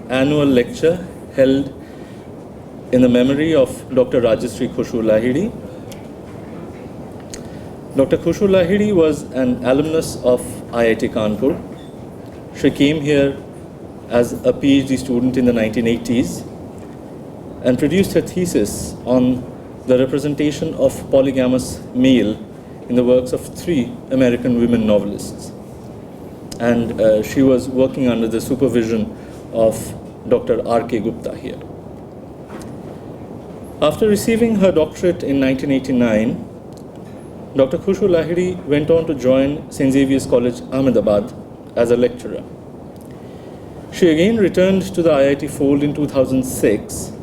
annual lecture held in the memory of Dr. Rajyashree Khushu Lahiri. Dr. Khushu Lahiri was an alumnus of IIT Kanpur. She came here as a PhD student in the 1980s and produced her thesis on the representation of polygamous male in the works of 3 American women novelists. And she was working under the supervision of Dr. R.K. Gupta here. After receiving her doctorate in 1989, Dr. Khushu Lahiri went on to join St. Xavier's College, Ahmedabad as a lecturer. She again returned to the IIT fold in 2006,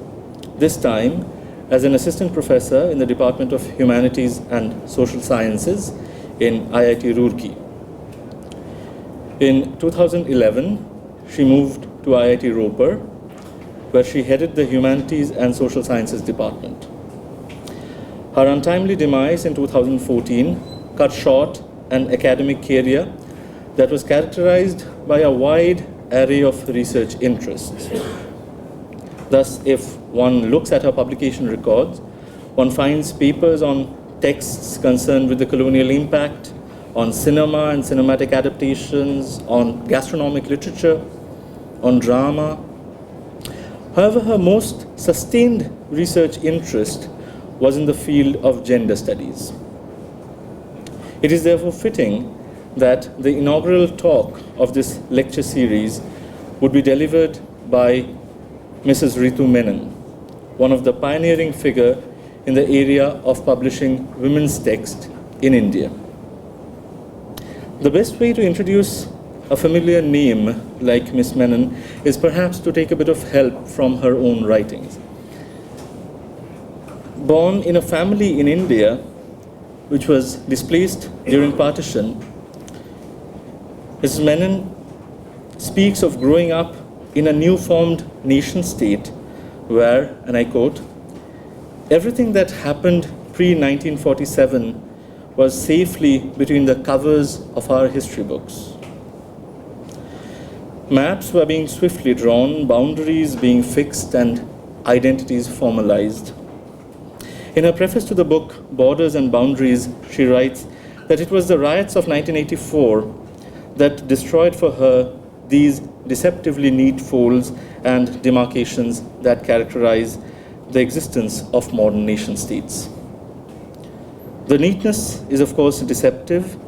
this time as an assistant professor in the Department of Humanities and Social Sciences in IIT Roorkee. In 2011, she moved to IIT Ropar, where she headed the Humanities and Social Sciences Department. Her untimely demise in 2014 cut short an academic career that was characterized by a wide array of research interests. Thus, if one looks at her publication records, one finds papers on texts concerned with the colonial impact, on cinema and cinematic adaptations, on gastronomic literature, on drama. However, her most sustained research interest was in the field of gender studies. It is therefore fitting that the inaugural talk of this lecture series would be delivered by Mrs. Ritu Menon, one of the pioneering figures in the area of publishing women's text in India. The best way to introduce a familiar name like Miss Menon is perhaps to take a bit of help from her own writings. Born in a family in India which was displaced during partition, Mrs. Menon speaks of growing up in a new-formed nation-state where, and I quote, everything that happened pre-1947 was safely between the covers of our history books. Maps were being swiftly drawn, boundaries being fixed, and identities formalized. In her preface to the book, Borders and Boundaries, she writes that it was the riots of 1984 that destroyed for her these deceptively neat folds and demarcations that characterize the existence of modern nation-states. The neatness is, of course, deceptive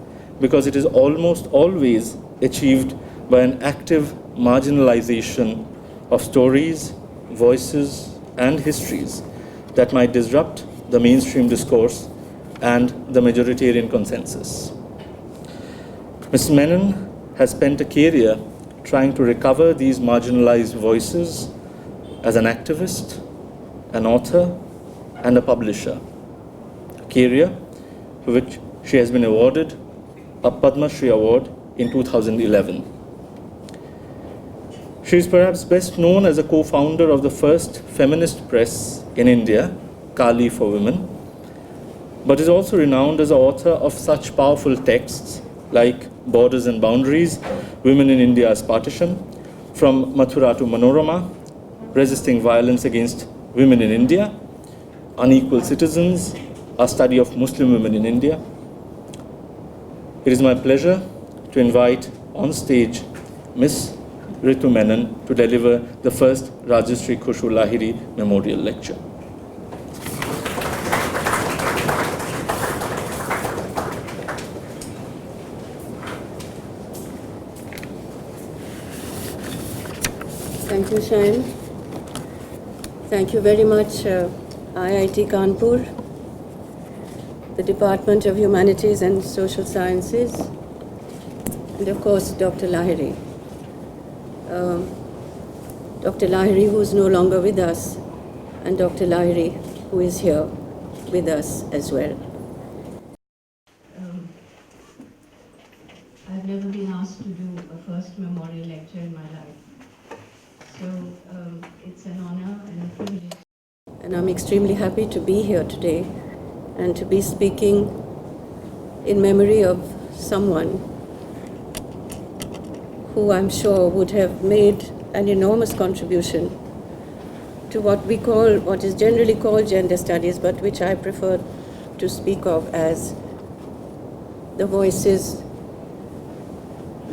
because it is almost always achieved by an active marginalization of stories, voices, and histories that might disrupt the mainstream discourse and the majoritarian consensus. Ms. Menon has spent a career trying to recover these marginalized voices as an activist, an author, and a publisher, a career for which she has been awarded a Padma Shri Award in 2011. She is perhaps best known as a co-founder of the first feminist press in India, Kali for Women, but is also renowned as the author of such powerful texts like Borders and Boundaries, Women in India's Partition, From Mathura to Manorama, Resisting Violence Against Women in India, Unequal Citizens, A Study of Muslim Women in India. It is my pleasure to invite on stage Ms. Ritu Menon to deliver the first Rajyashree Khushu Lahiri Memorial Lecture. Thank you, Shayan. Thank you very much, IIT Kanpur, the Department of Humanities and Social Sciences, and of course, Dr. Lahiri. Dr. Lahiri, who is no longer with us, and Dr. Lahiri, who is here with us as well. I've never been asked to do a first memorial lecture in my life. So it's an honor and a privilege. And I'm extremely happy to be here today and to be speaking in memory of someone who I'm sure would have made an enormous contribution to what is generally called gender studies, but which I prefer to speak of as the voices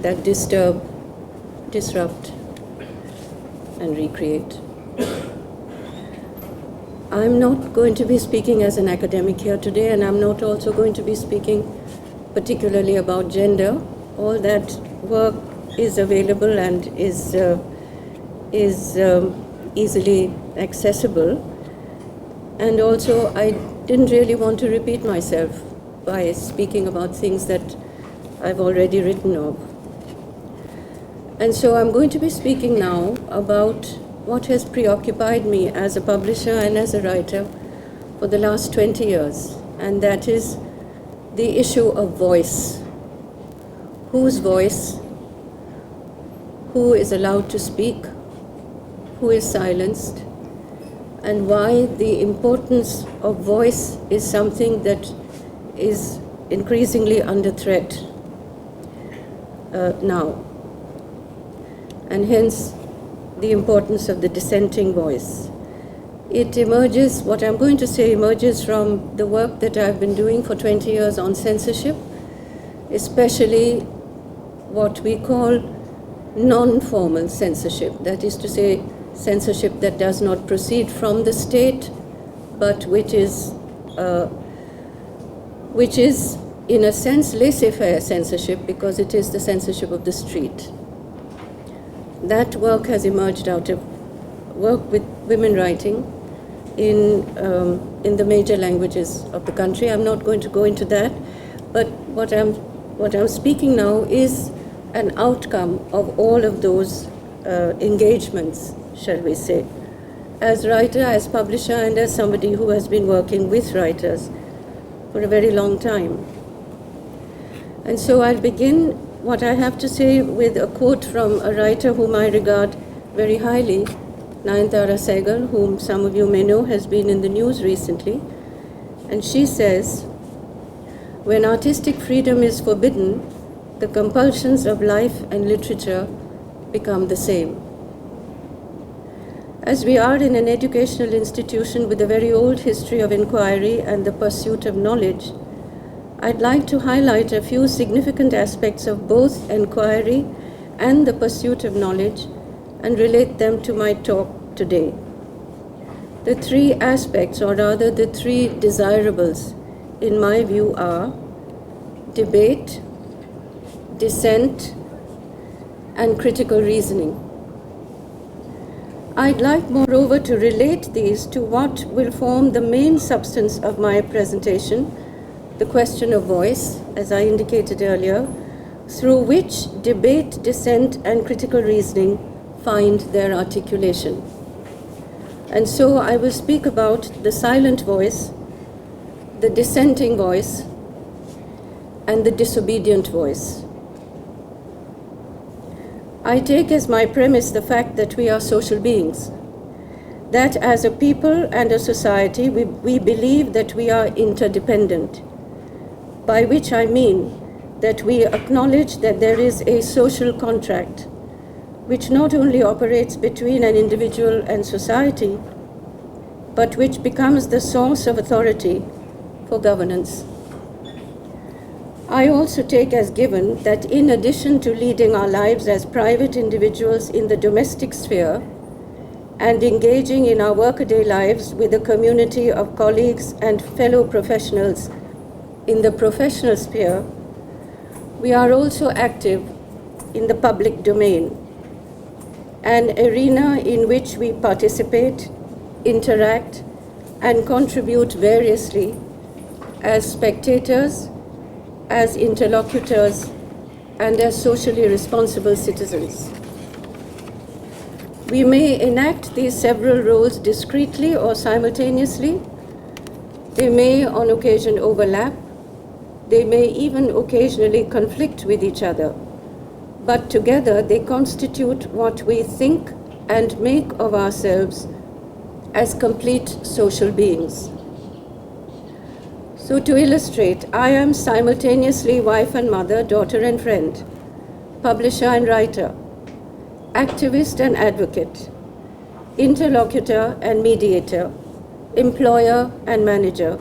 that disturb, disrupt, and recreate. I'm not going to be speaking as an academic here today, and I'm not also going to be speaking particularly about gender. All that work is available and is easily accessible. And also, I didn't really want to repeat myself by speaking about things that I've already written of. And so I'm going to be speaking now about what has preoccupied me as a publisher and as a writer for the last 20 years, and that is the issue of voice. Whose voice? Who is allowed to speak? Who is silenced? And why the importance of voice is something that is increasingly under threat now. And hence, the importance of the dissenting voice. It emerges, what I'm going to say emerges from the work that I've been doing for 20 years on censorship, especially what we call non-formal censorship, that is to say, censorship that does not proceed from the state, but which is in a sense laissez-faire censorship, because it is the censorship of the street. That work has emerged out of work with women writing in the major languages of the country. I'm not going to go into that, but what I'm speaking now is an outcome of all of those engagements, shall we say, as writer, as publisher, and as somebody who has been working with writers for a very long time. And so I'll begin what I have to say with a quote from a writer whom I regard very highly, Nayanthara Sehgal, whom some of you may know has been in the news recently. And she says, "When artistic freedom is forbidden, the compulsions of life and literature become the same." As we are in an educational institution with a very old history of inquiry and the pursuit of knowledge, I'd like to highlight a few significant aspects of both inquiry and the pursuit of knowledge and relate them to my talk today. The three aspects, or rather the three desirables, in my view are debate, dissent, and critical reasoning. I'd like, moreover, to relate these to what will form the main substance of my presentation, the question of voice, as I indicated earlier, through which debate, dissent, and critical reasoning find their articulation. And so I will speak about the silent voice, the dissenting voice, and the disobedient voice. I take as my premise the fact that we are social beings, that as a people and a society we believe that we are interdependent, by which I mean that we acknowledge that there is a social contract which not only operates between an individual and society, but which becomes the source of authority for governance. I also take as given that in addition to leading our lives as private individuals in the domestic sphere and engaging in our workaday lives with a community of colleagues and fellow professionals in the professional sphere, we are also active in the public domain, an arena in which we participate, interact, and contribute variously as spectators, as interlocutors, and as socially responsible citizens. We may enact these several roles discreetly or simultaneously. They may on occasion overlap. They may even occasionally conflict with each other. But together they constitute what we think and make of ourselves as complete social beings. So to illustrate, I am simultaneously wife and mother, daughter and friend, publisher and writer, activist and advocate, interlocutor and mediator, employer and manager,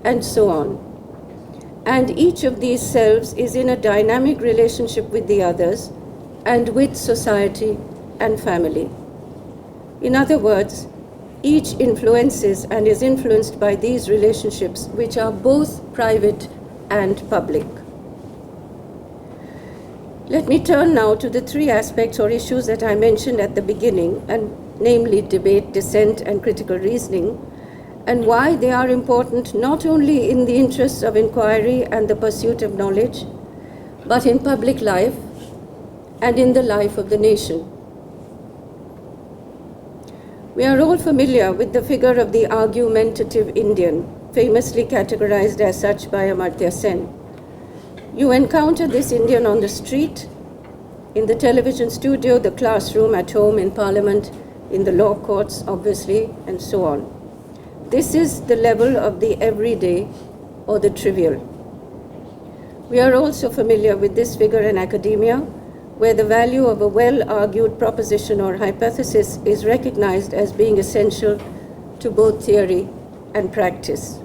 and so on. And each of these selves is in a dynamic relationship with the others and with society and family. In other words, each influences and is influenced by these relationships, which are both private and public. Let me turn now to the three aspects or issues that I mentioned at the beginning, and namely debate, dissent, and critical reasoning, and why they are important not only in the interests of inquiry and the pursuit of knowledge, but in public life and in the life of the nation. We are all familiar with the figure of the argumentative Indian, famously categorized as such by Amartya Sen. You encounter this Indian on the street, in the television studio, the classroom, at home, in parliament, in the law courts, obviously, and so on. This is the level of the everyday or the trivial. We are also familiar with this figure in academia, where the value of a well-argued proposition or hypothesis is recognized as being essential to both theory and practice.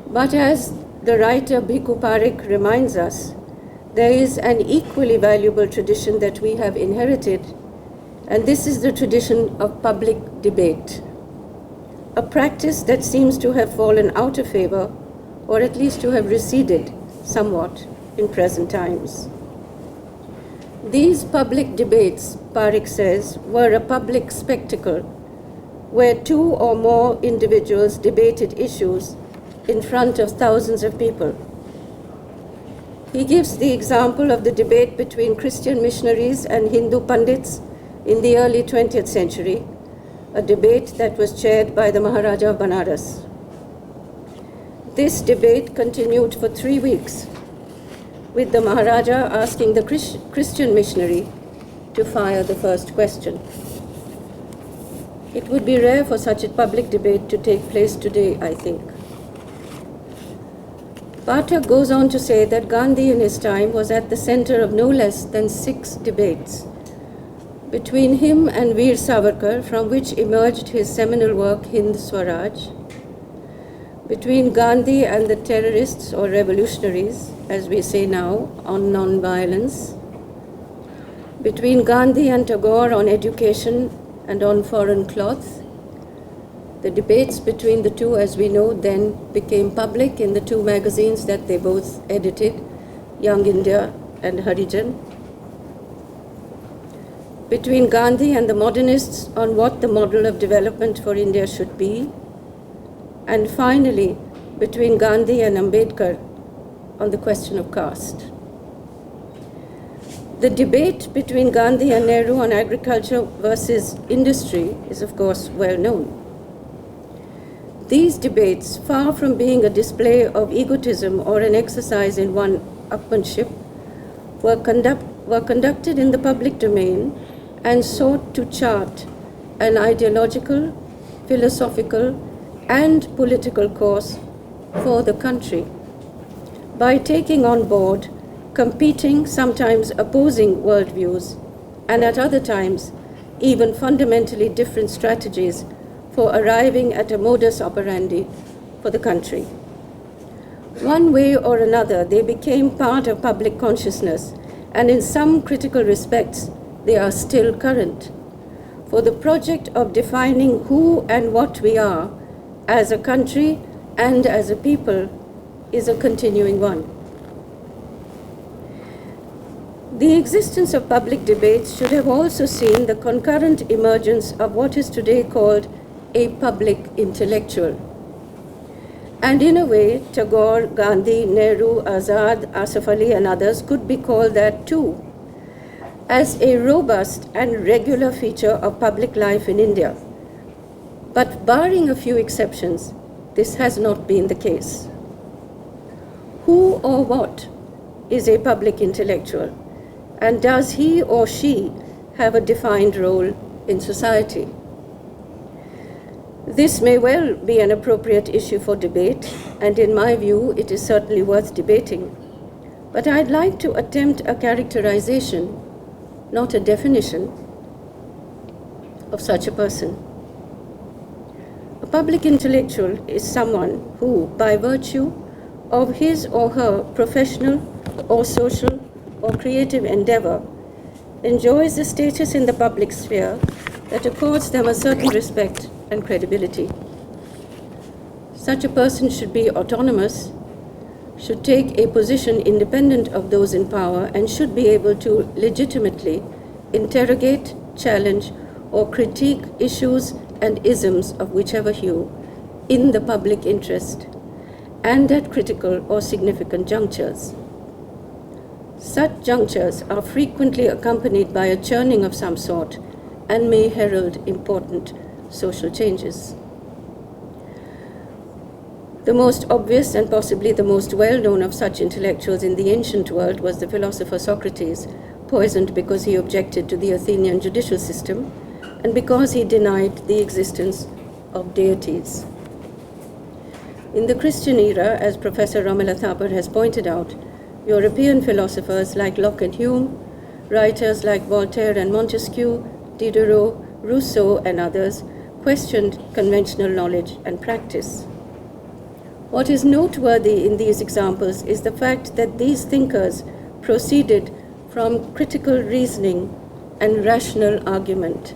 But as the writer Bhikkhu Parekh reminds us, there is an equally valuable tradition that we have inherited, and this is the tradition of public debate, a practice that seems to have fallen out of favor, or at least to have receded somewhat in present times. These public debates, Parekh says, were a public spectacle where two or more individuals debated issues in front of thousands of people. He gives the example of the debate between Christian missionaries and Hindu pundits in the early 20th century, a debate that was chaired by the Maharaja of Banaras. This debate continued for 3 weeks, with the Maharaja asking the Christian missionary to fire the first question. It would be rare for such a public debate to take place today, I think. Pathak goes on to say that Gandhi in his time was at the center of no less than 6 debates. Between him and Veer Savarkar, from which emerged his seminal work Hind Swaraj, between Gandhi and the terrorists or revolutionaries, as we say now, on non-violence, between Gandhi and Tagore on education and on foreign cloth. The debates between the two, as we know, then became public in the 2 magazines that they both edited, Young India and Harijan. Between Gandhi and the modernists on what the model of development for India should be, and finally, between Gandhi and Ambedkar on the question of caste. The debate between Gandhi and Nehru on agriculture versus industry is, of course, well known. These debates, far from being a display of egotism or an exercise in one-upmanship, were conducted in the public domain and sought to chart an ideological, philosophical, and political course for the country by taking on board competing, sometimes opposing worldviews, and at other times even fundamentally different strategies for arriving at a modus operandi for the country. One way or another, they became part of public consciousness, and in some critical respects, they are still current. For the project of defining who and what we are as a country and as a people is a continuing one. The existence of public debates should have also seen the concurrent emergence of what is today called a public intellectual. And in a way, Tagore, Gandhi, Nehru, Azad, Asaf Ali, and others could be called that too, as a robust and regular feature of public life in India. But barring a few exceptions, this has not been the case. Who or what is a public intellectual? And does he or she have a defined role in society? This may well be an appropriate issue for debate, and in my view, it is certainly worth debating. But I'd like to attempt a characterization not a definition of such a person. A public intellectual is someone who, by virtue of his or her professional or social or creative endeavor, enjoys a status in the public sphere that accords them a certain respect and credibility. Such a person should be autonomous, should take a position independent of those in power, and should be able to legitimately interrogate, challenge, or critique issues and isms of whichever hue in the public interest and at critical or significant junctures. Such junctures are frequently accompanied by a churning of some sort and may herald important social changes. The most obvious and possibly the most well-known of such intellectuals in the ancient world was the philosopher Socrates, poisoned because he objected to the Athenian judicial system and because he denied the existence of deities. In the Christian era, as Professor Ramila Thapar has pointed out, European philosophers like Locke and Hume, writers like Voltaire and Montesquieu, Diderot, Rousseau, and others questioned conventional knowledge and practice. What is noteworthy in these examples is the fact that these thinkers proceeded from critical reasoning and rational argument,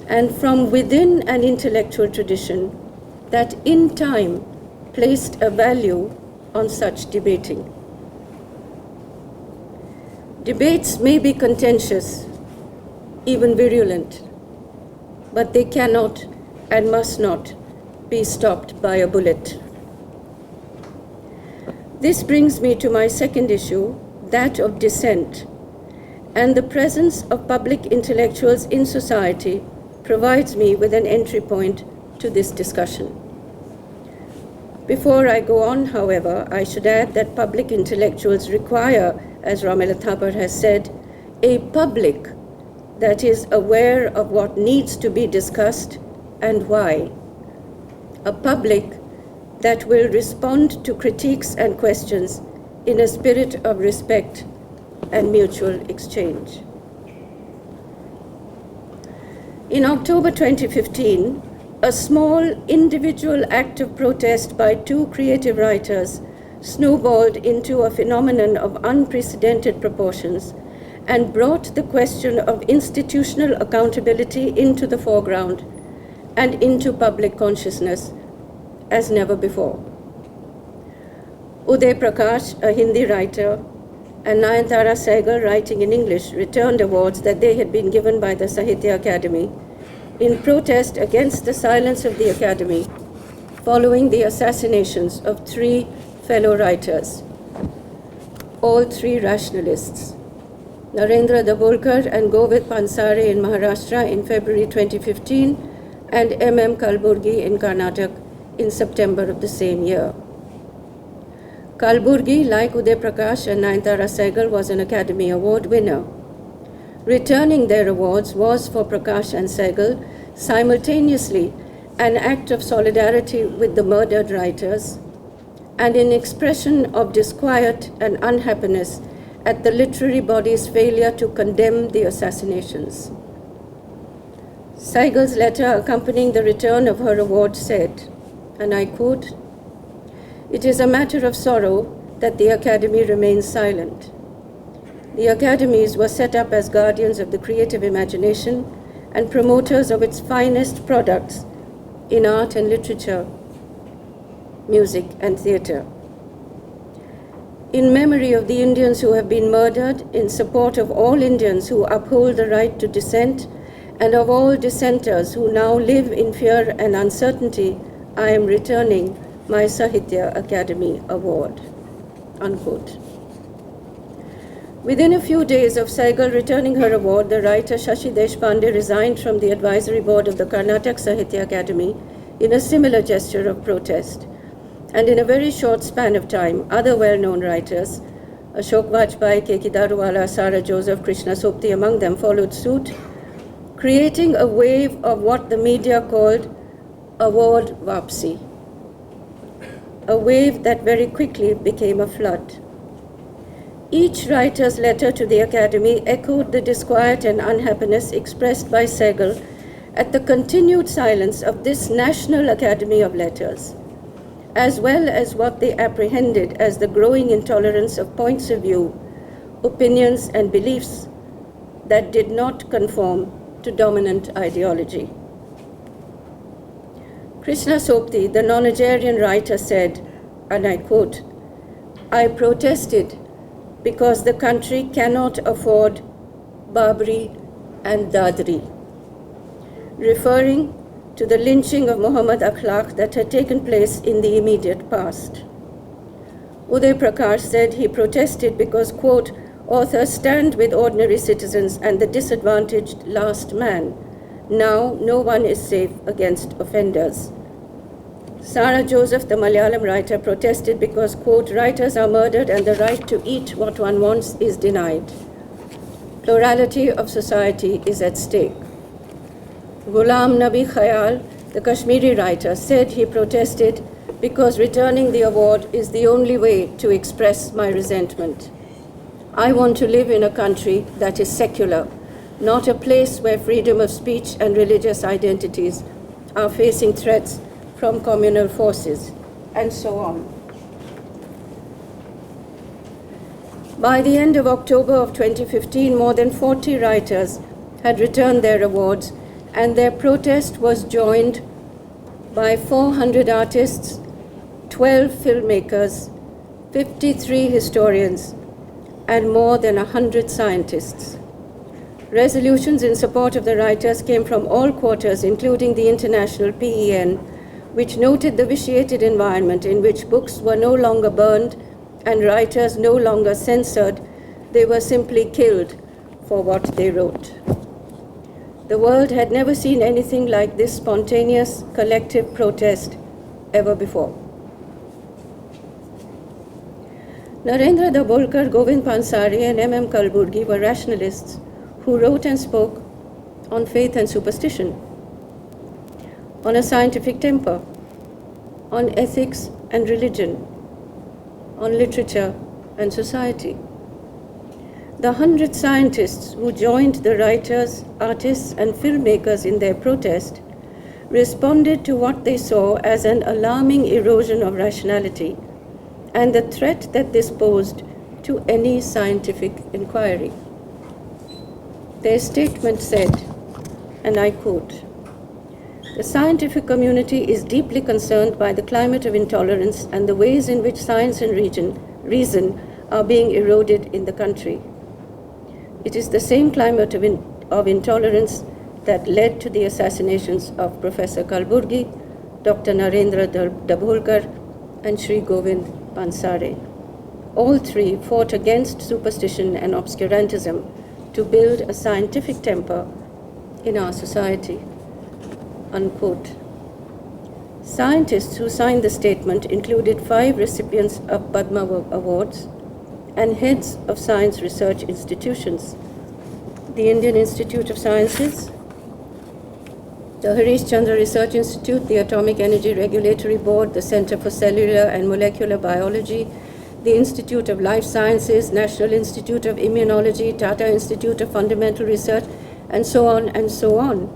and from within an intellectual tradition that in time placed a value on such debating. Debates may be contentious, even virulent, but they cannot and must not be stopped by a bullet. This brings me to my second issue, that of dissent, and the presence of public intellectuals in society provides me with an entry point to this discussion. Before I go on, however, I should add that public intellectuals require, as Ramila Thapar has said, a public that is aware of what needs to be discussed and why. A public that will respond to critiques and questions in a spirit of respect and mutual exchange. In October 2015, a small individual act of protest by two creative writers snowballed into a phenomenon of unprecedented proportions and brought the question of institutional accountability into the foreground and into public consciousness as never before. Uday Prakash, a Hindi writer, and Nayantara Sehgal, writing in English, returned awards that they had been given by the Sahitya Academy in protest against the silence of the Academy following the assassinations of three fellow writers, all three rationalists, Narendra Dabholkar and Govind Pansare in Maharashtra in February 2015, and M.M. Kalburgi in Karnataka in September of the same year. Kalburgi, like Uday Prakash and Nayantara Sehgal, was an Academy Award winner. Returning their awards was for Prakash and Sehgal simultaneously an act of solidarity with the murdered writers and an expression of disquiet and unhappiness at the literary body's failure to condemn the assassinations. Sehgal's letter accompanying the return of her award said, and I quote, "It is a matter of sorrow that the Academy remains silent. The academies were set up as guardians of the creative imagination and promoters of its finest products in art and literature, music and theatre. In memory of the Indians who have been murdered, in support of all Indians who uphold the right to dissent, and of all dissenters who now live in fear and uncertainty, I am returning my Sahitya Academy Award." Unquote. Within a few days of Sehgal returning her award, the writer Shashi Deshpande resigned from the advisory board of the Karnataka Sahitya Academy in a similar gesture of protest. And in a very short span of time, other well-known writers, Ashok Vajpayee, K.K. Daruwala, Sara Joseph, Krishna Sopti among them, followed suit, creating a wave of what the media called award vapsi, a wave that very quickly became a flood. Each writer's letter to the Academy echoed the disquiet and unhappiness expressed by Sehgal at the continued silence of this National Academy of Letters, as well as what they apprehended as the growing intolerance of points of view, opinions, and beliefs that did not conform to dominant ideology. Krishna Sopti, the non-Nigerian writer, said, and I quote, "I protested because the country cannot afford Babri and Dadri," referring to the lynching of Muhammad Akhlaq that had taken place in the immediate past. Uday Prakash said he protested because, quote, "Authors stand with ordinary citizens and the disadvantaged last man. Now no one is safe against offenders." Sarah Joseph, the Malayalam writer, protested because, quote, "Writers are murdered and the right to eat what one wants is denied. Plurality of society is at stake." Ghulam Nabi Khayal, the Kashmiri writer, said he protested because returning the award is the only way to express my resentment. "I want to live in a country that is secular, not a place where freedom of speech and religious identities are facing threats from communal forces," and so on. By the end of October of 2015, more than 40 writers had returned their awards, and their protest was joined by 400 artists, 12 filmmakers, 53 historians, and more than 100 scientists. Resolutions in support of the writers came from all quarters, including the International PEN, which noted the vitiated environment in which books were no longer burned and writers no longer censored. They were simply killed for what they wrote. The world had never seen anything like this spontaneous, collective protest ever before. Narendra Dabholkar, Govind Pansari, and M.M. Kalburgi were rationalists who wrote and spoke on faith and superstition, on a scientific temper, on ethics and religion, on literature and society. The 100 scientists who joined the writers, artists, and filmmakers in their protest responded to what they saw as an alarming erosion of rationality and the threat that this posed to any scientific inquiry. Their statement said, and I quote, "The scientific community is deeply concerned by the climate of intolerance and the ways in which science and reason are being eroded in the country. It is the same climate of intolerance that led to the assassinations of Professor Kalburgi, Dr. Narendra Dabholkar, and Sri Govind Pansare. All three fought against superstition and obscurantism to build a scientific temper in our society." Unquote. Scientists who signed the statement included 5 recipients of Padma Awards and heads of science research institutions: the Indian Institute of Sciences, the Harish Chandra Research Institute, the Atomic Energy Regulatory Board, the Center for Cellular and Molecular Biology, the Institute of Life Sciences, National Institute of Immunology, Tata Institute of Fundamental Research, and so on and so on.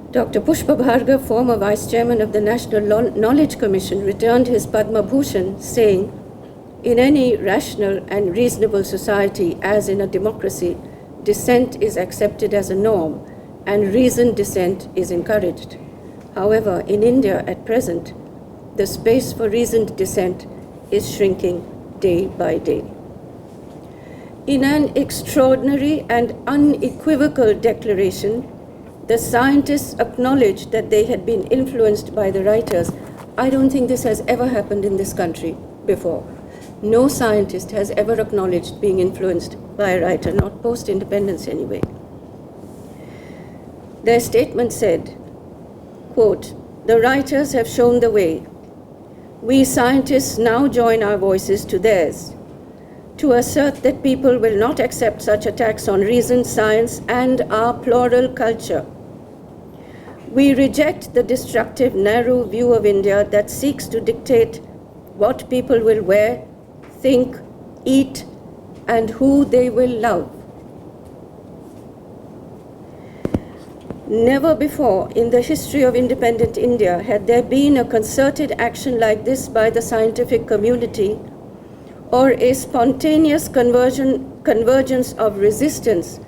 Dr. Pushpa Bhargav, former Vice Chairman of the National Knowledge Commission, returned his Padma Bhushan, saying, "In any rational and reasonable society, as in a democracy, dissent is accepted as a norm and reasoned dissent is encouraged. However, in India at present, the space for reasoned dissent is shrinking day by day." In an extraordinary and unequivocal declaration, the scientists acknowledged that they had been influenced by the writers. I don't think this has ever happened in this country before. No scientist has ever acknowledged being influenced by a writer, not post-independence anyway. Their statement said, quote, "The writers have shown the way. We scientists now join our voices to theirs to assert that people will not accept such attacks on reason, science, and our plural culture. We reject the destructive, narrow view of India that seeks to dictate what people will wear, think, eat, and who they will love. Never before in the history of independent India had there been a concerted action like this by the scientific community, or a spontaneous convergence of resistance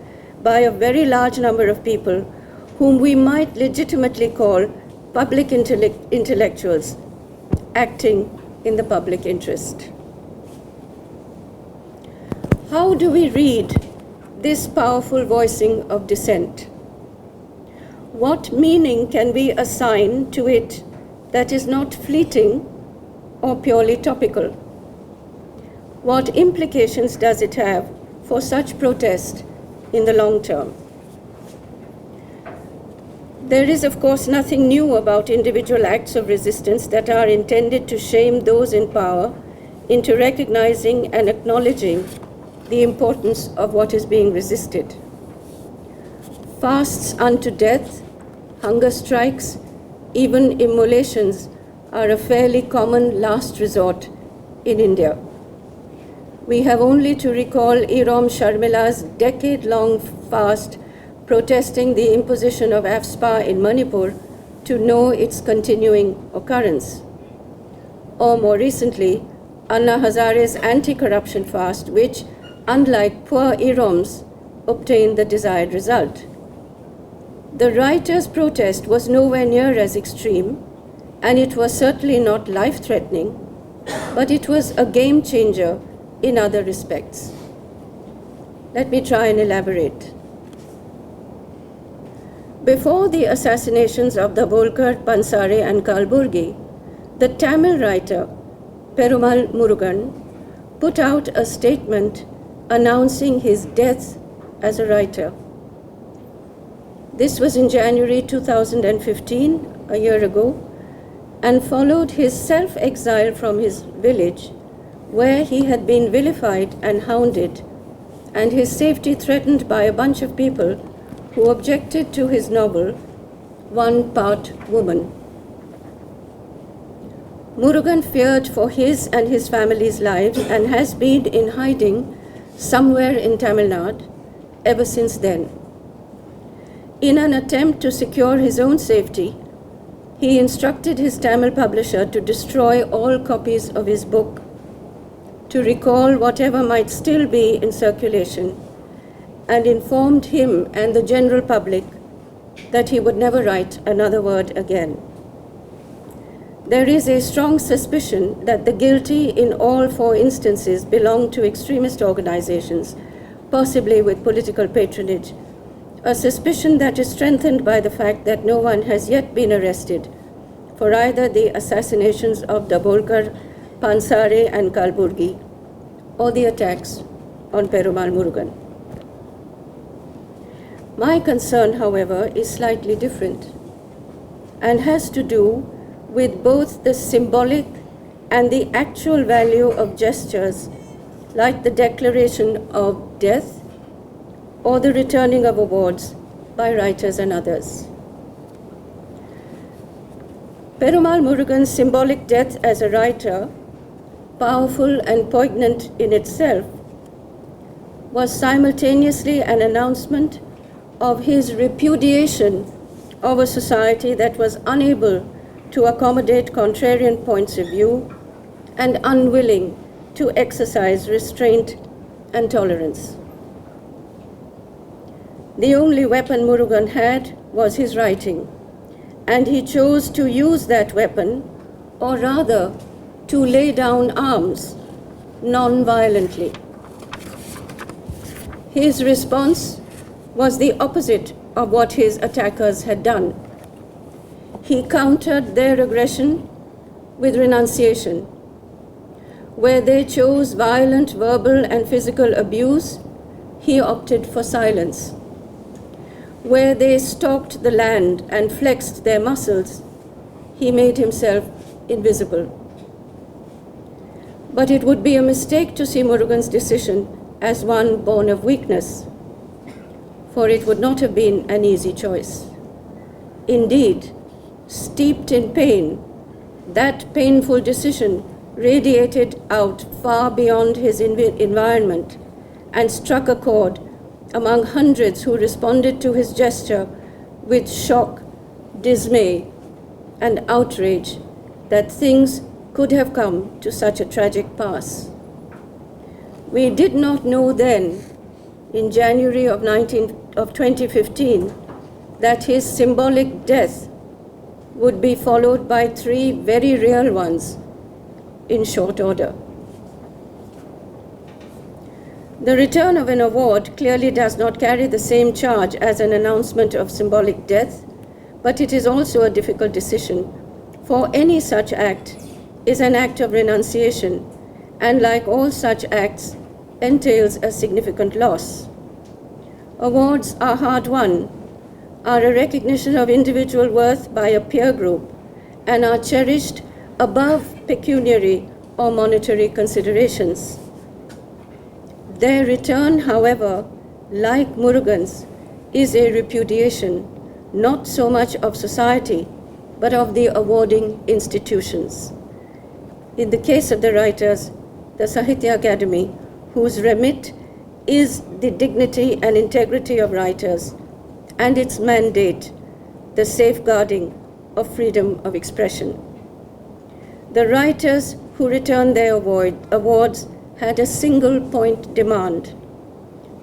by a very large number of people whom we might legitimately call public intellectuals acting in the public interest. How do we read this powerful voicing of dissent? What meaning can we assign to it that is not fleeting or purely topical? What implications does it have for such protest in the long term? There is, of course, nothing new about individual acts of resistance that are intended to shame those in power into recognizing and acknowledging the importance of what is being resisted. Fasts unto death, hunger strikes, even immolations are a fairly common last resort in India. We have only to recall Irom Sharmila's decade-long fast protesting the imposition of AFSPA in Manipur to know its continuing occurrence. Or more recently, Anna Hazare's anti-corruption fast, which, unlike poor Irom's, obtained the desired result. The writers' protest was nowhere near as extreme, and it was certainly not life-threatening, but it was a game changer in other respects. Let me try and elaborate. Before the assassinations of Dabholkar, Pansare, and Kalburgi, the Tamil writer Perumal Murugan put out a statement announcing his death as a writer. This was in January 2015, a year ago, and followed his self-exile from his village, where he had been vilified and hounded, and his safety threatened by a bunch of people who objected to his novel, One Part Woman. Murugan feared for his and his family's lives and has been in hiding somewhere in Tamil Nadu ever since then. In an attempt to secure his own safety, he instructed his Tamil publisher to destroy all copies of his book, to recall whatever might still be in circulation, and informed him and the general public that he would never write another word again. There is a strong suspicion that the guilty in all 4 instances belong to extremist organizations, possibly with political patronage, a suspicion that is strengthened by the fact that no one has yet been arrested for either the assassinations of Dabholkar, Pansare, and Kalburgi, or the attacks on Perumal Murugan. My concern, however, is slightly different and has to do with both the symbolic and the actual value of gestures like the declaration of death or the returning of awards by writers and others. Perumal Murugan's symbolic death as a writer, powerful and poignant in itself, was simultaneously an announcement of his repudiation of a society that was unable to accommodate contrarian points of view and unwilling to exercise restraint and tolerance. The only weapon Murugan had was his writing, and he chose to use that weapon, or rather, to lay down arms non-violently. His response was the opposite of what his attackers had done. He countered their aggression with renunciation. Where they chose violent verbal and physical abuse, he opted for silence. Where they stalked the land and flexed their muscles, he made himself invisible. But it would be a mistake to see Murugan's decision as one born of weakness, for it would not have been an easy choice. Indeed, steeped in pain, that painful decision radiated out far beyond his environment and struck a chord among hundreds who responded to his gesture with shock, dismay, and outrage that things could have come to such a tragic pass. We did not know then, in January of 2015, that his symbolic death would be followed by 3 very real ones in short order. The return of an award clearly does not carry the same charge as an announcement of symbolic death, but it is also a difficult decision, for any such act is an act of renunciation, and like all such acts, entails a significant loss. Awards are hard-won, are a recognition of individual worth by a peer group, and are cherished above pecuniary or monetary considerations. Their return, however, like Murugan's, is a repudiation, not so much of society, but of the awarding institutions. In the case of the writers, the Sahitya Academy, whose remit is the dignity and integrity of writers, and its mandate, the safeguarding of freedom of expression. The writers who returned their awards had a single point demand: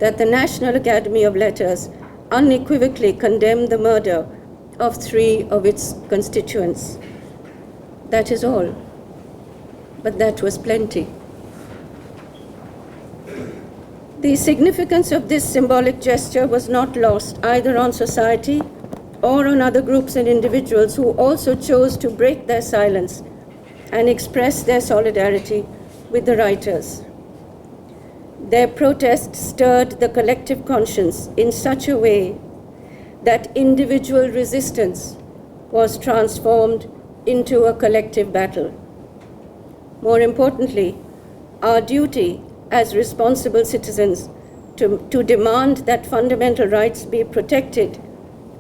that the National Academy of Letters unequivocally condemn the murder of 3 of its constituents. That is all. But that was plenty. The significance of this symbolic gesture was not lost either on society or on other groups and individuals who also chose to break their silence and express their solidarity with the writers. Their protest stirred the collective conscience in such a way that individual resistance was transformed into a collective battle. More importantly, our duty as responsible citizens to demand that fundamental rights be protected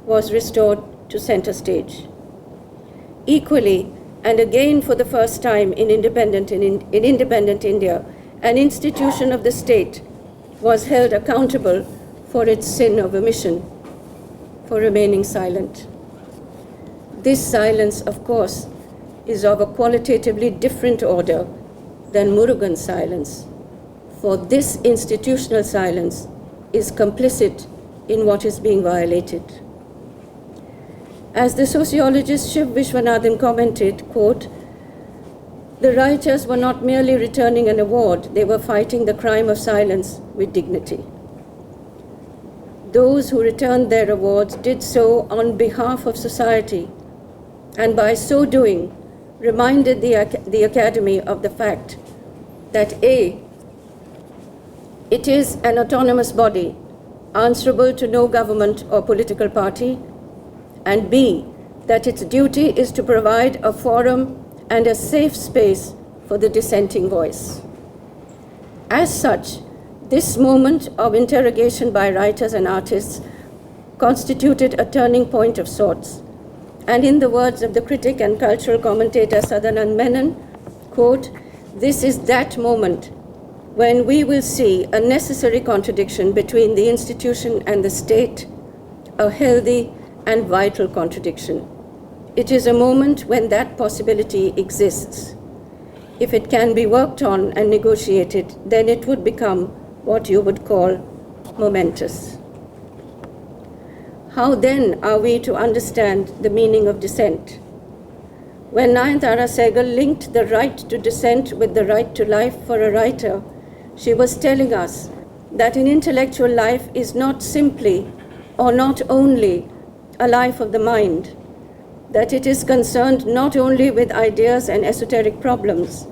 was restored to center stage. Equally, and again for the first time in independent India, an institution of the state was held accountable for its sin of omission, for remaining silent. This silence, of course, is of a qualitatively different order than Murugan's silence, for this institutional silence is complicit in what is being violated. As the sociologist Shiv Vishwanathan commented, quote, "The writers were not merely returning an award, they were fighting the crime of silence with dignity." Those who returned their awards did so on behalf of society, and by so doing, reminded the Academy of the fact that A, it is an autonomous body, answerable to no government or political party, and B, that its duty is to provide a forum and a safe space for the dissenting voice. As such, this moment of interrogation by writers and artists constituted a turning point of sorts. And in the words of the critic and cultural commentator Sadanand Menon, quote, "This is that moment when we will see a necessary contradiction between the institution and the state, a healthy and vital contradiction. It is a moment when that possibility exists. If it can be worked on and negotiated, then it would become what you would call momentous." How then are we to understand the meaning of dissent? When Nayanthara Sehgal linked the right to dissent with the right to life for a writer, she was telling us that an intellectual life is not simply or not only a life of the mind, that it is concerned not only with ideas and esoteric problems,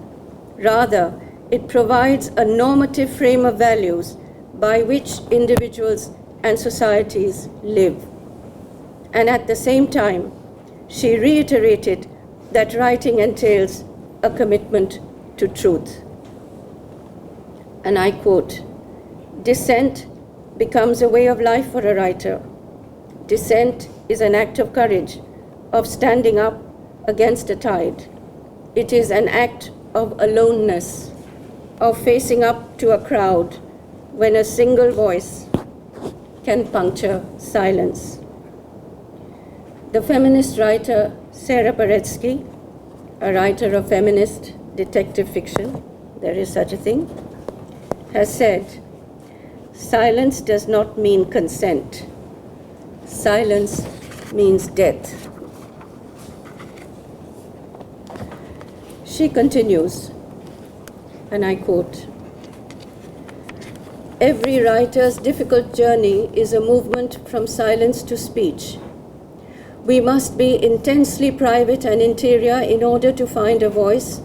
rather it provides a normative frame of values by which individuals and societies live. And at the same time, she reiterated that writing entails a commitment to truth. And I quote, "Dissent becomes a way of life for a writer. Dissent is an act of courage, of standing up against a tide. It is an act of aloneness, of facing up to a crowd when a single voice can puncture silence. The feminist writer Sarah Paretsky, a writer of feminist detective fiction, there is such a thing, has said, silence does not mean consent. Silence means death. She continues, and I quote, "Every writer's difficult journey is a movement from silence to speech. We must be intensely private and interior in order to find a voice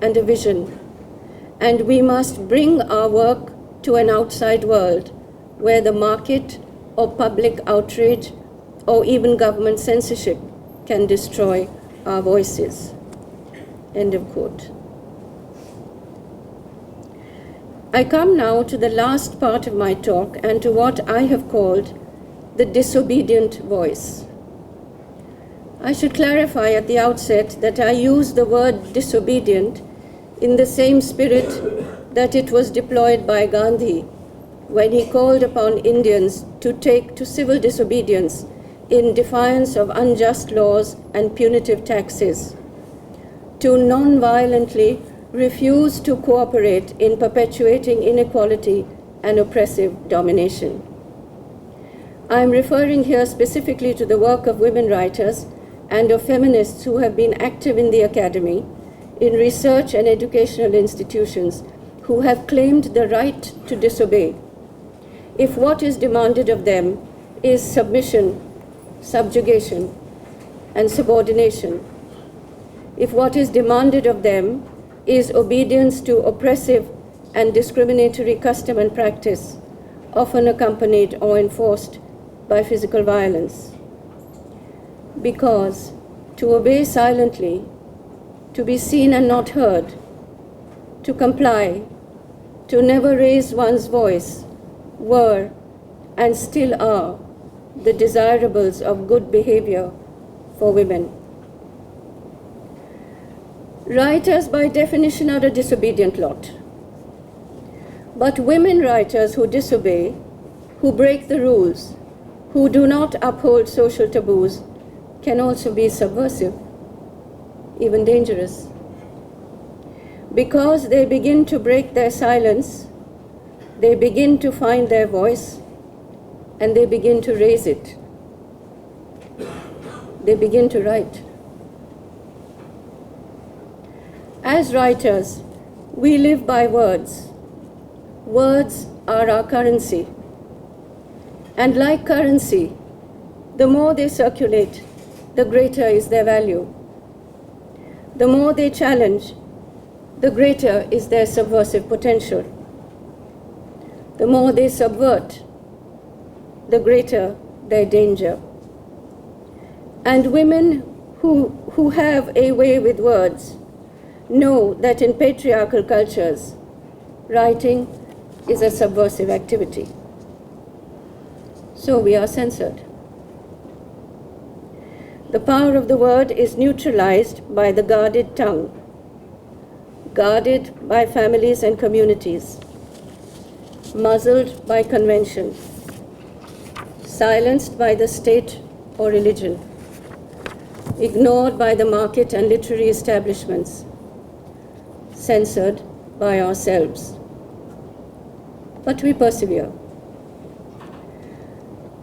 and a vision, and we must bring our work to an outside world where the market or public outrage or even government censorship can destroy our voices." End of quote. I come now to the last part of my talk and to what I have called the disobedient voice. I should clarify at the outset that I use the word disobedient in the same spirit that it was deployed by Gandhi when he called upon Indians to take to civil disobedience in defiance of unjust laws and punitive taxes, to non-violently refuse to cooperate in perpetuating inequality and oppressive domination. I am referring here specifically to the work of women writers and of feminists who have been active in the academy, in research and educational institutions, who have claimed the right to disobey if what is demanded of them is submission, subjugation, and subordination, if what is demanded of them is obedience to oppressive and discriminatory custom and practice, often accompanied or enforced by physical violence. Because to obey silently, to be seen and not heard, to comply, to never raise one's voice, were and still are the desirables of good behavior for women. Writers, by definition, are a disobedient lot. But women writers who disobey, who break the rules, who do not uphold social taboos, can also be subversive, even dangerous. Because they begin to break their silence, they begin to find their voice, and they begin to raise it. They begin to write. As writers, we live by words. Words are our currency. And like currency, the more they circulate, the greater is their value. The more they challenge, the greater is their subversive potential. The more they subvert, the greater their danger. And women who have a way with words know that in patriarchal cultures, writing is a subversive activity. So we are censored. The power of the word is neutralized by the guarded tongue, guarded by families and communities, muzzled by convention, silenced by the state or religion, ignored by the market and literary establishments, censored by ourselves. But we persevere.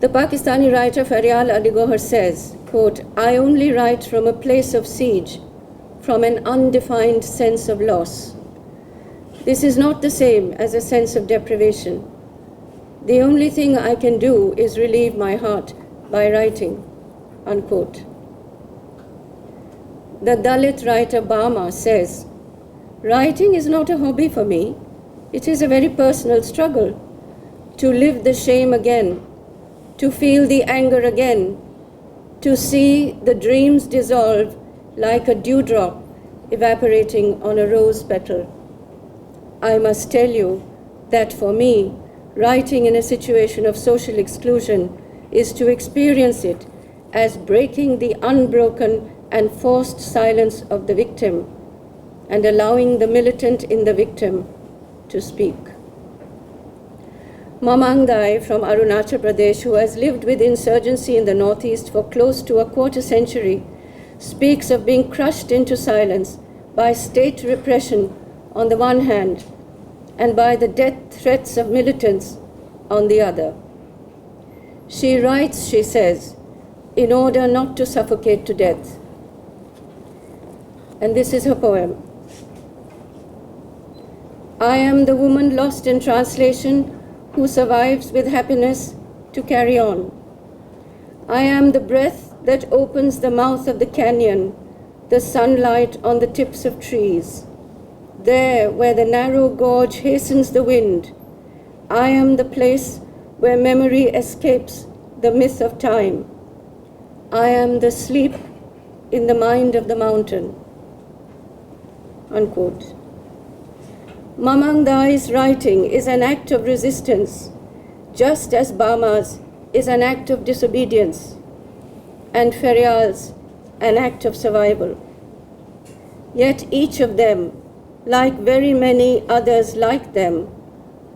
The Pakistani writer Faryal Ali Gohar says, quote, "I only write from a place of siege, from an undefined sense of loss. This is not the same as a sense of deprivation. The only thing I can do is relieve my heart by writing," unquote. The Dalit writer Bama says, "Writing is not a hobby for me. It is a very personal struggle to live the shame again, to feel the anger again, to see the dreams dissolve like a dewdrop evaporating on a rose petal. I must tell you that for me, writing in a situation of social exclusion is to experience it as breaking the unbroken and forced silence of the victim, and allowing the militant in the victim to speak. Mamang Dai from Arunachal Pradesh, who has lived with insurgency in the northeast for close to a quarter century, speaks of being crushed into silence by state repression on the one hand and by the death threats of militants on the other. She writes, she says, in order not to suffocate to death. And this is her poem. I am the woman lost in translation who survives with happiness to carry on. I am the breath that opens the mouth of the canyon, the sunlight on the tips of trees. There, where the narrow gorge hastens the wind, I am the place where memory escapes the myth of time. I am the sleep in the mind of the mountain. Unquote. Mamang Dai's writing is an act of resistance, just as Bama's is an act of disobedience, and Feryal's an act of survival. Yet each of them, like very many others like them,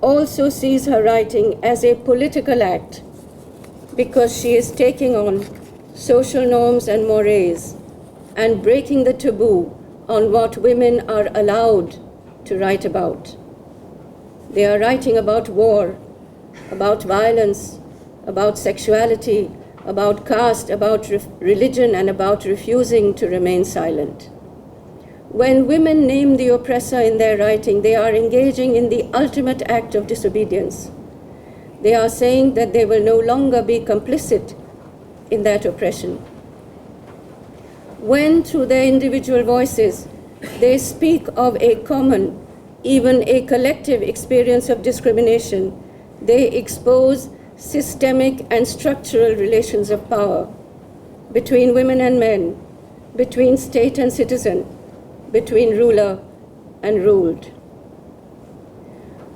also sees her writing as a political act because she is taking on social norms and mores and breaking the taboo on what women are allowed to write about. They are writing about war, about violence, about sexuality, about caste, about religion, and about refusing to remain silent. When women name the oppressor in their writing, they are engaging in the ultimate act of disobedience. They are saying that they will no longer be complicit in that oppression. When, through their individual voices, they speak of a common, even a collective experience of discrimination, they expose systemic and structural relations of power between women and men, between state and citizen, between ruler and ruled.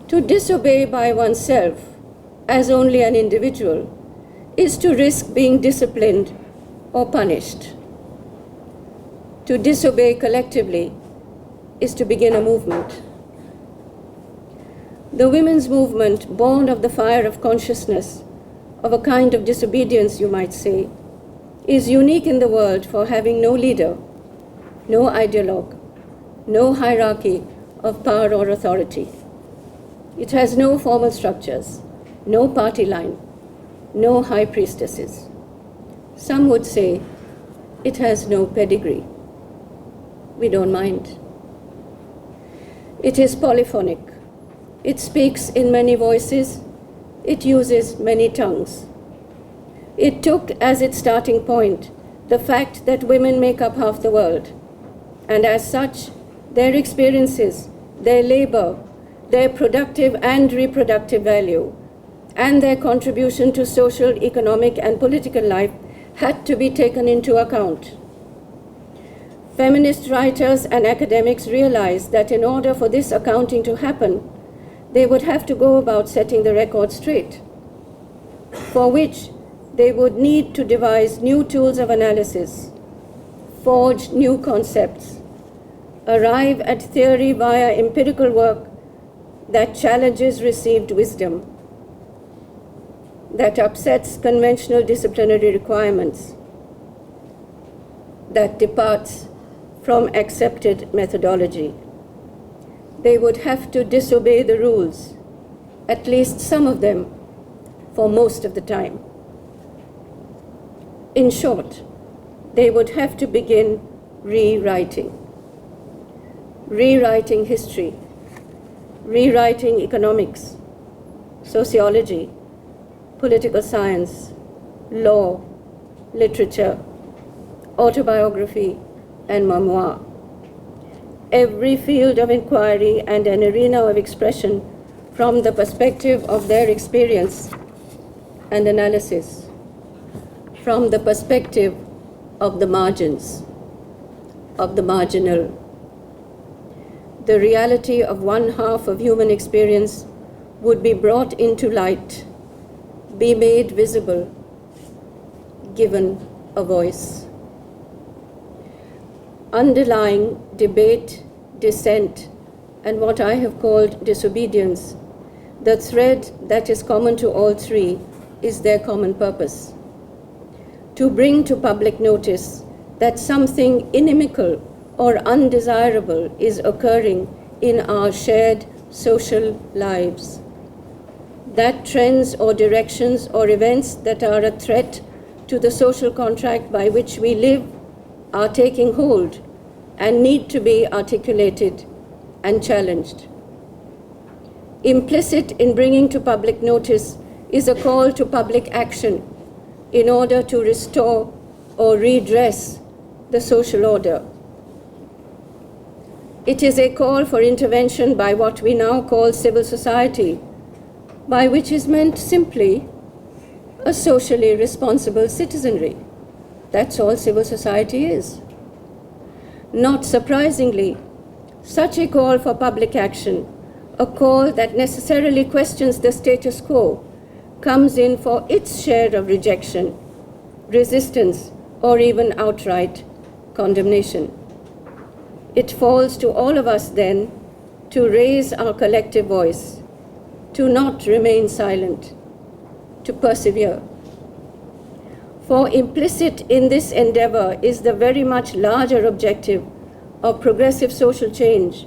To disobey by oneself as only an individual is to risk being disciplined or punished. To disobey collectively is to begin a movement. The women's movement, born of the fire of consciousness, of a kind of disobedience, you might say, is unique in the world for having no leader, no ideologue, no hierarchy of power or authority. It has no formal structures, no party line, no high priestesses. Some would say it has no pedigree. We don't mind. It is polyphonic. It speaks in many voices. It uses many tongues. It took as its starting point the fact that women make up half the world, and as such, their experiences, their labor, their productive and reproductive value, and their contribution to social, economic, and political life had to be taken into account. Feminist writers and academics realized that in order for this accounting to happen, they would have to go about setting the record straight, for which they would need to devise new tools of analysis, forge new concepts, arrive at theory via empirical work that challenges received wisdom, that upsets conventional disciplinary requirements, that departs from accepted methodology. They would have to disobey the rules, at least some of them, for most of the time. In short, they would have to begin rewriting history, rewriting economics, sociology, political science, law, literature, autobiography, and memoir. Every field of inquiry and an arena of expression from the perspective of their experience and analysis, from the perspective of the margins, of the marginal. The reality of one half of human experience would be brought into light, be made visible, given a voice. Underlying debate, dissent, and what I have called disobedience, the thread that is common to all three is their common purpose: to bring to public notice that something inimical or undesirable is occurring in our shared social lives, that trends or directions or events that are a threat to the social contract by which we live are taking hold and need to be articulated and challenged. Implicit in bringing to public notice is a call to public action in order to restore or redress the social order. It is a call for intervention by what we now call civil society, by which is meant simply a socially responsible citizenry. That's all civil society is. Not surprisingly, such a call for public action, a call that necessarily questions the status quo, comes in for its share of rejection, resistance, or even outright condemnation. It falls to all of us then to raise our collective voice, to not remain silent, to persevere. For implicit in this endeavor is the very much larger objective of progressive social change,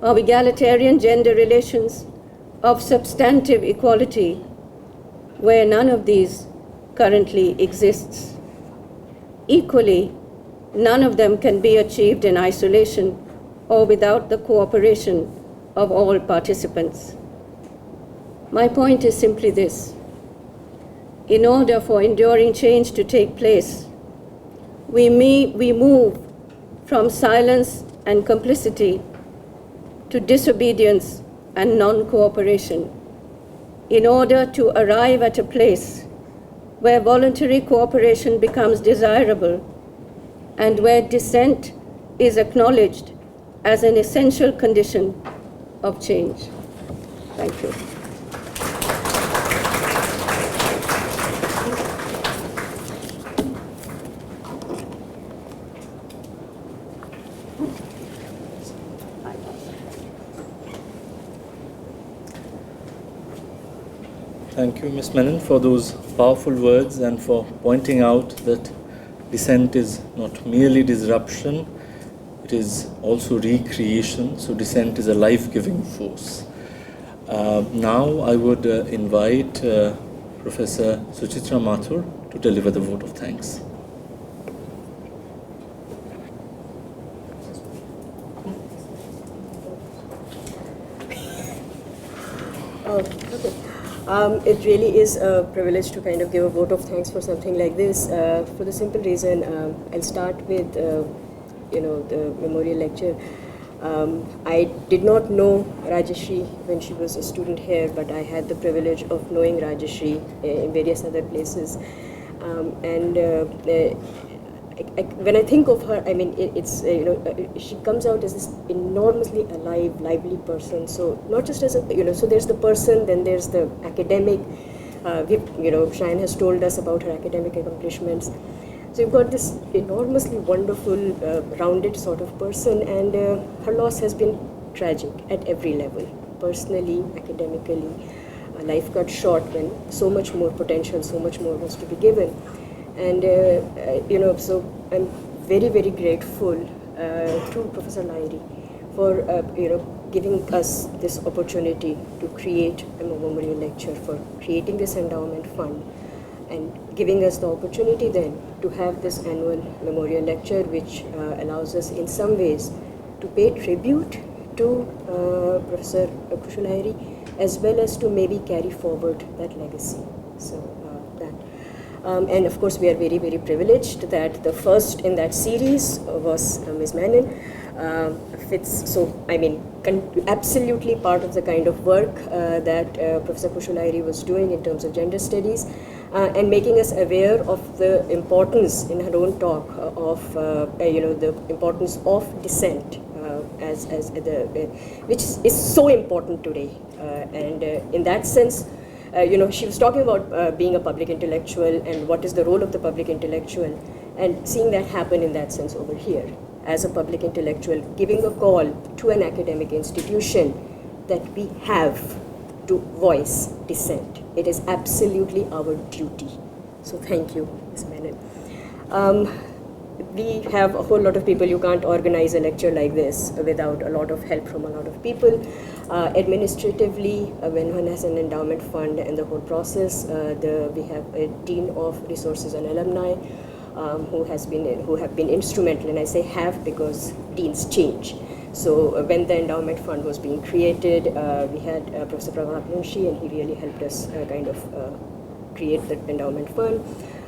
of egalitarian gender relations, of substantive equality, where none of these currently exists. Equally, none of them can be achieved in isolation or without the cooperation of all participants. My point is simply this: in order for enduring change to take place, we move from silence and complicity to disobedience and non-cooperation, in order to arrive at a place where voluntary cooperation becomes desirable and where dissent is acknowledged as an essential condition of change. Thank you. Thank you, Ms. Menon, for those powerful words and for pointing out that dissent is not merely disruption, it is also recreation. So dissent is a life-giving force. Now I would invite Professor Suchitra Mathur to deliver the vote of thanks. Okay. It really is a privilege to kind of give a vote of thanks for something like this. For the simple reason, I'll start with, the memorial lecture. I did not know Rajyashree when she was a student here, but I had the privilege of knowing Rajyashree in various other places. When I think of her, I mean, she comes out as this enormously alive, lively person. So not just as a, so there's the person, then there's the academic. Shayan has told us about her academic accomplishments. So you've got this enormously wonderful, rounded sort of person, and her loss has been tragic at every level, personally, academically. Life cut short when so much more potential, so much more was to be given. And, so I'm very, very grateful to Professor Lahiri for, giving us this opportunity to create a memorial lecture, for creating this endowment fund, and giving us the opportunity then to have this annual memorial lecture, which allows us in some ways to pay tribute to Professor Khushu Lahiri, as well as to maybe carry forward that legacy. So that. And of course, we are very, very privileged that the first in that series was Ms. Menon. Fits, so I mean, absolutely part of the kind of work that Professor Khushu Lahiri was doing in terms of gender studies, and making us aware of the importance in her own talk of, the importance of dissent which is so important today. And in that sense, she was talking about being a public intellectual and what is the role of the public intellectual, and seeing that happen in that sense over here. as a public intellectual, giving a call to an academic institution that we have to voice dissent. It is absolutely our duty. So thank you, Ms. Menon. We have a whole lot of people. You can't organize a lecture like this without a lot of help from a lot of people. Administratively, when one has an endowment fund and the whole process, we have a Dean of Resources and Alumni who have been instrumental, and I say have because deans change. So when the endowment fund was being created, we had Professor Prabhat Munshi, and he really helped us create the endowment fund.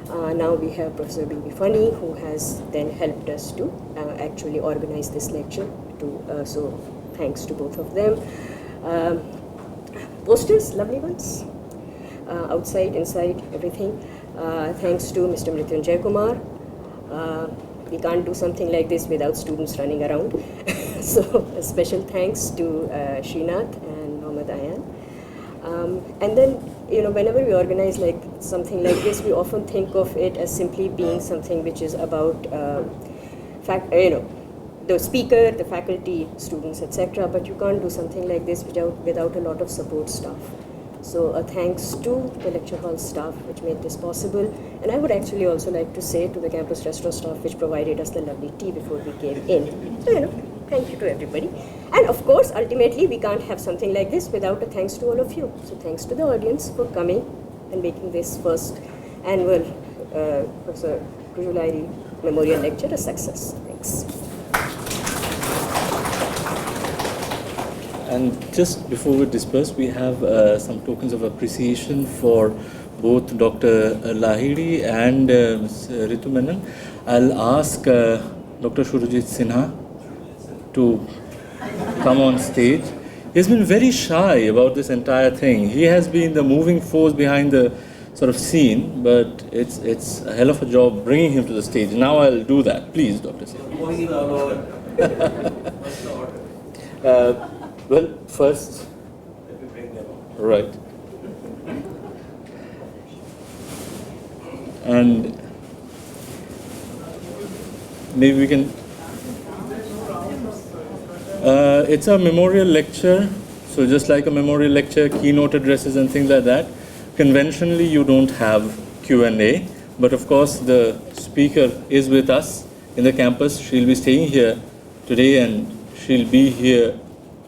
Now we have Professor B.B. Funny, who has then helped us to actually organize this lecture. So thanks to both of them. Posters, lovely ones, outside, inside, everything. Thanks to Mr. Mrityunjay Kumar. We can't do something like this without students running around. So a special thanks to Srinath and Mohammad Ayan. And then, whenever we organize something like this, we often think of it as simply being something which is about, the speaker, the faculty, students, etc. But you can't do something like this without a lot of support staff. So a thanks to the lecture hall staff which made this possible. And I would actually also like to say to the campus restaurant staff which provided us the lovely tea before we came in. So, thank you to everybody. And of course, ultimately, we can't have something like this without a thanks to all of you. So thanks to the audience for coming and making this first annual Professor Khushu Lahiri Memorial Lecture a success. Thanks. And just before we disperse, we have some tokens of appreciation for both Dr. Lahiri and Ms. Ritu Menon. I'll ask Dr. Surajit Sinha to come on stage. He's been very shy about this entire thing. He has been the moving force behind the sort of scene, but it's a hell of a job bringing him to the stage. Now I'll do that. Please, Dr. Sinha. Well, first, let me bring them up. Right. And maybe we can. It's a memorial lecture, so just like a memorial lecture, keynote addresses and things like that. Conventionally, you don't have Q&A, but of course, the speaker is with us in the campus. She'll be staying here today, and she'll be here,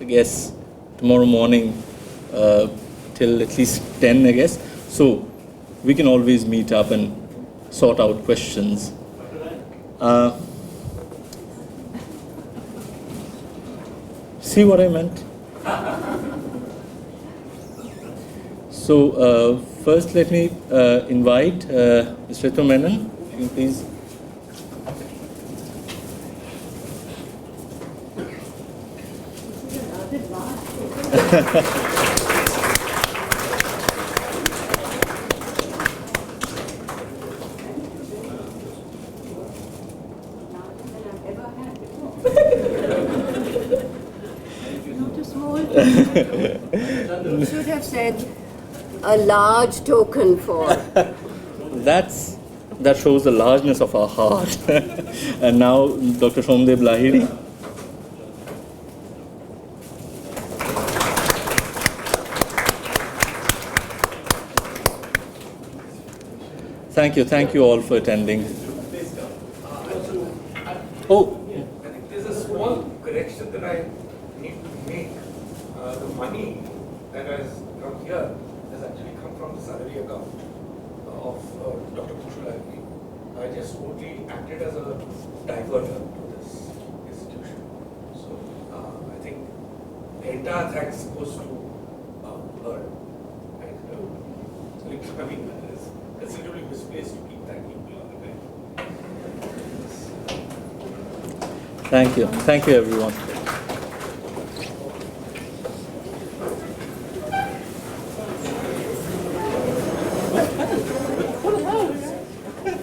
I guess, tomorrow morning till at least 10, I guess. So we can always meet up and sort out questions. See what I meant? So first let me invite Ms. Ritu Menon, if you please. You should have said a large token for. That shows the largeness of our heart. And now Dr. Somdev Lahiri. Thank you all for attending. Oh. I think there's a small correction that I need to make. The money that has come here has actually come from the salary account of Dr. Khushu Lahiri. I just only acted as a diverter to this institution. So I think the entire thanks goes to her. And, I mean, it's considerably misplaced to keep thanking people on the way. Thank you everyone.